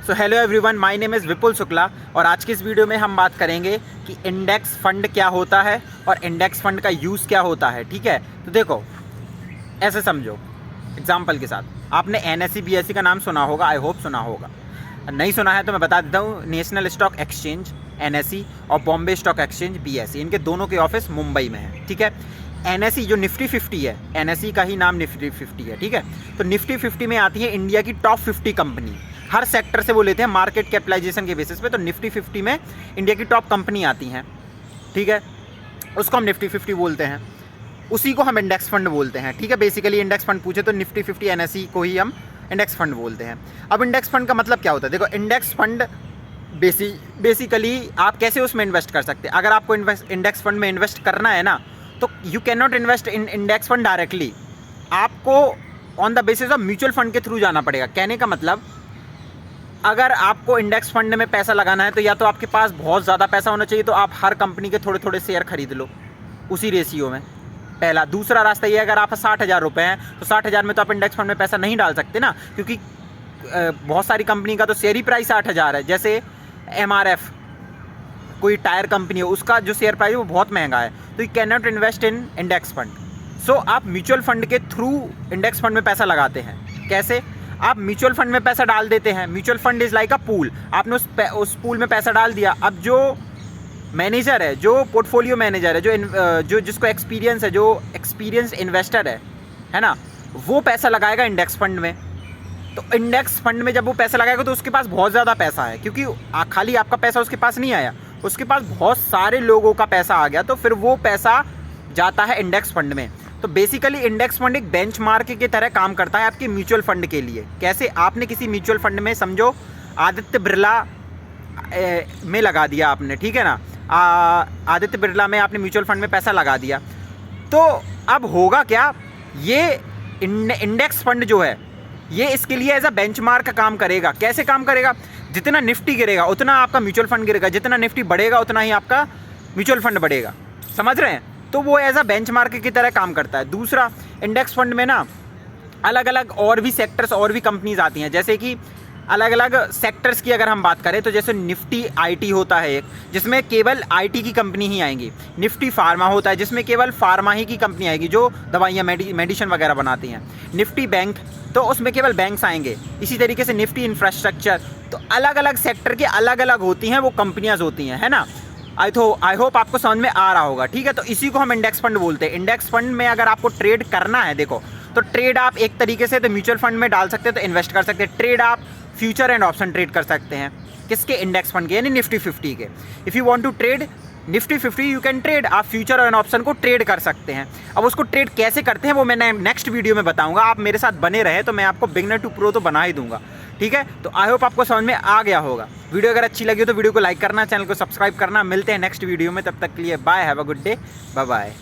So hello everyone, my name is Vipul Shukla और आज की इस वीडियो में हम बात करेंगे कि इंडेक्स फंड क्या होता है और इंडेक्स फंड का यूज़ क्या होता है। ठीक है, तो देखो ऐसे समझो एग्जांपल के साथ, आपने NSE BSE का नाम सुना होगा, आई होप सुना होगा। नहीं सुना है तो मैं बता देता हूँ, नेशनल स्टॉक एक्सचेंज NSE और बॉम्बे स्टॉक एक्सचेंज BSE, इनके दोनों के ऑफिस मुंबई में है। ठीक है, NSE जो निफ्टी 50 है, NSE का ही नाम निफ्टी 50 है। ठीक है, तो निफ्टी 50 में आती है इंडिया की टॉप 50 कंपनी, हर सेक्टर से वो लेते हैं मार्केट कैपिटलाइजेशन के बेसिस पे। तो निफ्टी 50 में इंडिया की टॉप कंपनी आती हैं। ठीक है, उसको हम निफ्टी 50 बोलते हैं, उसी को हम इंडेक्स फंड बोलते हैं। ठीक है, बेसिकली इंडेक्स फंड पूछे तो निफ्टी 50 NSE को ही हम इंडेक्स फंड बोलते हैं। अब इंडेक्स फंड का मतलब क्या होता है? देखो, इंडेक्स फंड बेसिकली आप कैसे उसमें इन्वेस्ट कर सकते हैं। अगर आपको इंडेक्स फंड में इन्वेस्ट करना है ना, तो you can not invest in index fund directly, आपको on the basis of mutual fund के थ्रू जाना पड़ेगा। कहने का मतलब, अगर आपको इंडेक्स फंड में पैसा लगाना है तो या तो आपके पास बहुत ज़्यादा पैसा होना चाहिए, तो आप हर कंपनी के थोड़े थोड़े शेयर खरीद लो उसी रेशियो में, पहला। दूसरा रास्ता ये है, अगर आप 60,000 रुपये हैं तो 60,000 में तो आप इंडेक्स फंड में पैसा नहीं डाल सकते ना, क्योंकि बहुत सारी कंपनी का तो शेयर ही प्राइस 60,000 है। जैसे MRF कोई टायर कंपनी है, उसका जो शेयर प्राइस है वो बहुत महंगा है, तो you can not invest in index fund. So आप म्यूचुअल फंड के थ्रू इंडेक्स फंड में पैसा लगाते हैं। कैसे? आप म्यूचुअल फंड में पैसा डाल देते हैं। Mutual fund is like a pool, आपने उस पूल में पैसा डाल दिया। अब जो मैनेजर है, जो पोर्टफोलियो मैनेजर है, जो जिसको एक्सपीरियंस है, जो एक्सपीरियंस इन्वेस्टर है ना, वो पैसा लगाएगा इंडेक्स फंड में। तो इंडेक्स फंड में जब वो पैसा लगाएगा तो उसके पास बहुत ज़्यादा पैसा है, क्योंकि खाली आपका पैसा उसके पास नहीं आया, उसके पास बहुत सारे लोगों का पैसा आ गया, तो फिर वो पैसा जाता है इंडेक्स फंड में। तो बेसिकली इंडेक्स फंड एक बेंचमार्क की तरह काम करता है आपके म्यूचुअल फंड के लिए। कैसे? आपने किसी म्यूचुअल फंड में, समझो आदित्य बिरला में लगा दिया आपने, ठीक है ना, आदित्य बिरला में आपने म्यूचुअल फंड में पैसा लगा दिया, तो अब होगा क्या, ये इंडेक्स फंड जो है ये इसके लिए एज अ बेंचमार्क का काम करेगा। कैसे काम करेगा? जितना निफ्टी गिरेगा उतना आपका म्यूचुअल फंड गिरेगा, जितना निफ्टी बढ़ेगा उतना ही आपका म्यूचुअल फंड बढ़ेगा। समझ रहे हैं? तो वो एज अ बेंचमार्क की तरह काम करता है। दूसरा, इंडेक्स फंड में ना अलग अलग और भी सेक्टर्स और भी कंपनीज आती हैं, जैसे कि अलग अलग सेक्टर्स की अगर हम बात करें तो जैसे निफ्टी IT होता है एक, जिसमें केवल IT की कंपनी ही आएंगी। निफ्टी फार्मा होता है, जिसमें केवल फार्मा ही की कंपनी आएगी, जो दवाइयाँ मेडिसिन वगैरह बनाती हैं। निफ्टी बैंक, तो उसमें केवल बैंक्स आएंगे। इसी तरीके से निफ्टी इंफ्रास्ट्रक्चर, तो अलग अलग सेक्टर की अलग अलग होती हैं वो कंपनियाँ होती हैं, है ना। आई होप आपको समझ में आ रहा होगा। ठीक है, तो इसी को हम इंडेक्स फंड बोलते हैं। इंडेक्स फंड में अगर आपको ट्रेड करना है, देखो, तो ट्रेड आप एक तरीके से तो म्यूचुअल फंड में डाल सकते हैं, तो इन्वेस्ट कर सकते हैं। ट्रेड आप फ्यूचर एंड ऑप्शन ट्रेड कर सकते हैं, किसके? इंडेक्स फंड के, यानी निफ्टी 50 के। If you want to trade Nifty 50 you can trade, आप फ्यूचर एंड ऑप्शन को ट्रेड कर सकते हैं। अब उसको ट्रेड कैसे करते हैं वो मैं नेक्स्ट वीडियो में बताऊंगा। आप मेरे साथ बने रहे तो मैं आपको बिगनर टू प्रो तो बना ही दूंगा। ठीक है, तो आई होप आपको समझ में आ गया होगा। वीडियो अगर अच्छी लगी हो तो वीडियो को लाइक करना, चैनल को सब्सक्राइब करना। मिलते हैं नेक्स्ट वीडियो में, तब तक के लिए bye, have a good day, bye bye.